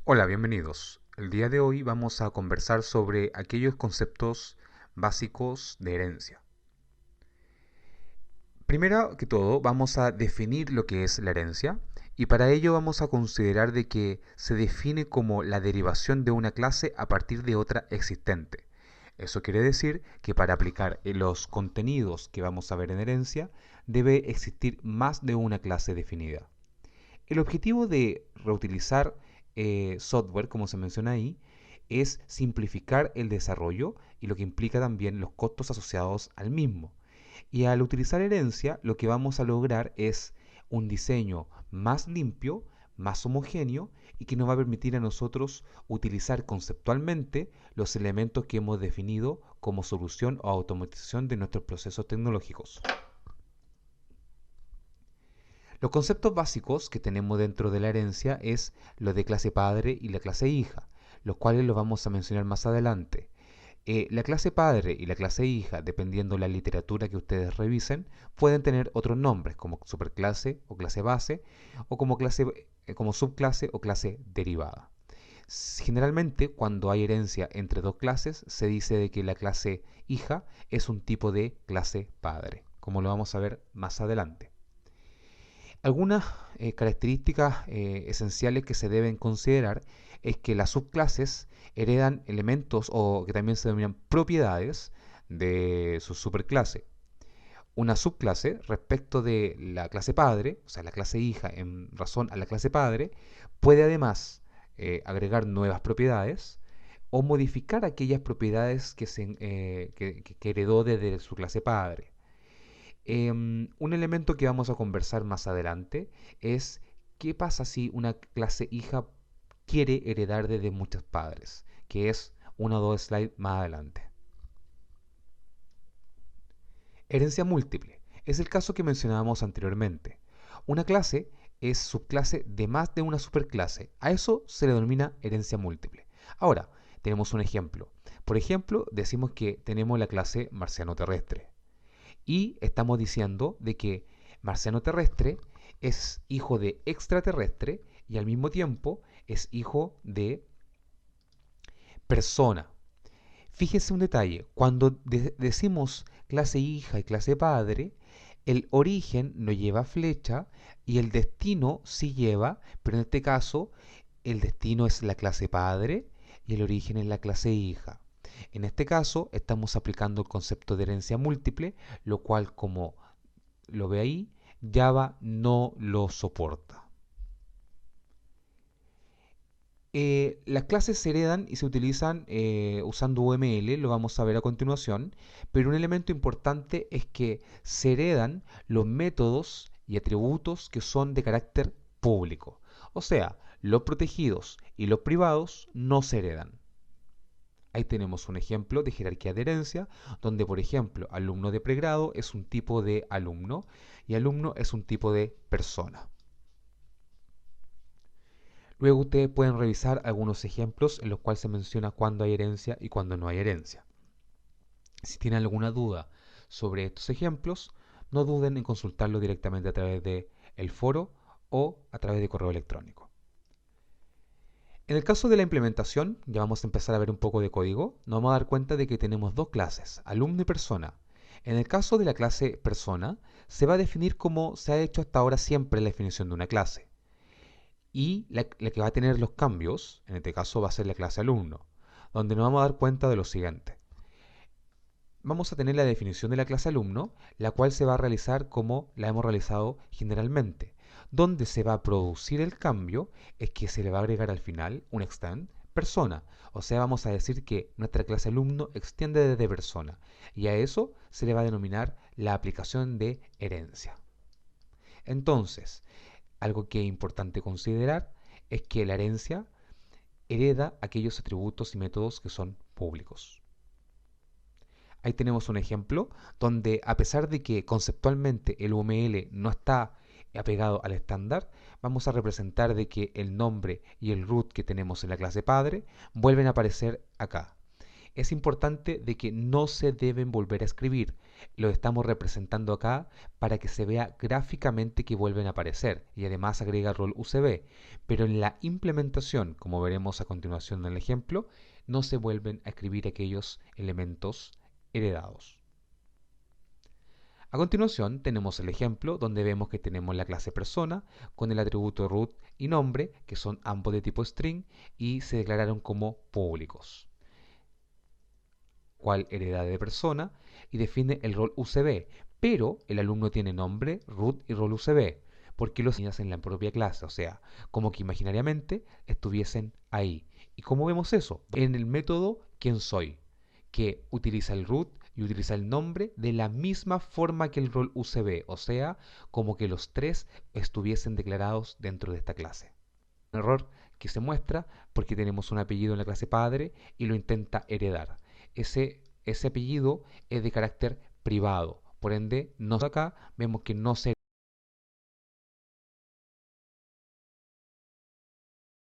Hola, bienvenidos. El día de hoy vamos a conversar sobre aquellos conceptos básicos de herencia. Primero que todo, vamos a definir lo que es la herencia y para ello vamos a considerar de que se define como la derivación de una clase a partir de otra existente. Eso quiere decir que para aplicar los contenidos que vamos a ver en herencia debe existir más de una clase definida. El objetivo de reutilizar software, como se menciona ahí, es simplificar el desarrollo y lo que implica también los costos asociados al mismo. Y al utilizar herencia, lo que vamos a lograr es un diseño más limpio, más homogéneo y que nos va a permitir a nosotros utilizar conceptualmente los elementos que hemos definido como solución o automatización de nuestros procesos tecnológicos. Los conceptos básicos que tenemos dentro de la herencia es lo de clase padre y la clase hija, los cuales los vamos a mencionar más adelante. La clase padre y la clase hija, dependiendo de la literatura que ustedes revisen, pueden tener otros nombres, como superclase o clase base, o como subclase o clase derivada. Generalmente, cuando hay herencia entre dos clases, se dice de que la clase hija es un tipo de clase padre, como lo vamos a ver más adelante. Algunas características esenciales que se deben considerar es que las subclases heredan elementos o que también se denominan propiedades de su superclase. Una subclase respecto de la clase padre, o sea, la clase hija en razón a la clase padre, puede además agregar nuevas propiedades o modificar aquellas propiedades que heredó desde su clase padre. Un elemento que vamos a conversar más adelante es qué pasa si una clase hija quiere heredar desde muchos padres, que es uno o dos slides más adelante. Herencia múltiple. Es el caso que mencionábamos anteriormente. Una clase es subclase de más de una superclase. A eso se le denomina herencia múltiple. Ahora, tenemos un ejemplo. Por ejemplo, decimos que tenemos la clase marciano terrestre. Y estamos diciendo de que marciano terrestre es hijo de extraterrestre y al mismo tiempo es hijo de persona. Fíjese un detalle, cuando decimos clase hija y clase padre, el origen no lleva flecha y el destino sí lleva, pero en este caso el destino es la clase padre y el origen es la clase hija. En este caso estamos aplicando el concepto de herencia múltiple, lo cual, como lo ve ahí, Java no lo soporta. Las clases se heredan y se utilizan usando UML, lo vamos a ver a continuación, pero un elemento importante es que se heredan los métodos y atributos que son de carácter público. O sea, los protegidos y los privados no se heredan. Ahí tenemos un ejemplo de jerarquía de herencia, donde por ejemplo alumno de pregrado es un tipo de alumno y alumno es un tipo de persona. Luego ustedes pueden revisar algunos ejemplos en los cuales se menciona cuándo hay herencia y cuándo no hay herencia. Si tienen alguna duda sobre estos ejemplos, no duden en consultarlo directamente a través del foro o a través de correo electrónico. En el caso de la implementación, ya vamos a empezar a ver un poco de código, nos vamos a dar cuenta de que tenemos dos clases, alumno y persona. En el caso de la clase persona, se va a definir como se ha hecho hasta ahora siempre la definición de una clase. Y la que va a tener los cambios, en este caso va a ser la clase alumno, donde nos vamos a dar cuenta de lo siguiente. Vamos a tener la definición de la clase alumno, la cual se va a realizar como la hemos realizado generalmente. Donde se va a producir el cambio es que se le va a agregar al final un extend persona. O sea, vamos a decir que nuestra clase alumno extiende desde persona. Y a eso se le va a denominar la aplicación de herencia. Entonces, algo que es importante considerar es que la herencia hereda aquellos atributos y métodos que son públicos. Ahí tenemos un ejemplo donde a pesar de que conceptualmente el UML no está apegado al estándar, vamos a representar de que el nombre y el root que tenemos en la clase padre vuelven a aparecer acá. Es importante de que no se deben volver a escribir. lo estamos representando acá para que se vea gráficamente que vuelven a aparecer y además agrega el rol UCB, pero en la implementación, como veremos a continuación en el ejemplo, no se vuelven a escribir aquellos elementos heredados. A continuación tenemos el ejemplo donde vemos que tenemos la clase persona con el atributo root y nombre, que son ambos de tipo string y se declararon como públicos. Cual hereda de persona y define el rol UCB, pero el alumno tiene nombre, root y rol UCB, porque los enseñas en la propia clase, o sea, como que imaginariamente estuviesen ahí. ¿Y cómo vemos eso? En el método quién soy, que utiliza el root y utiliza el nombre de la misma forma que el rol UCB, o sea, como que los tres estuviesen declarados dentro de esta clase. Un error que se muestra porque tenemos un apellido en la clase padre y lo intenta heredar. Ese apellido es de carácter privado, por ende, acá vemos que no se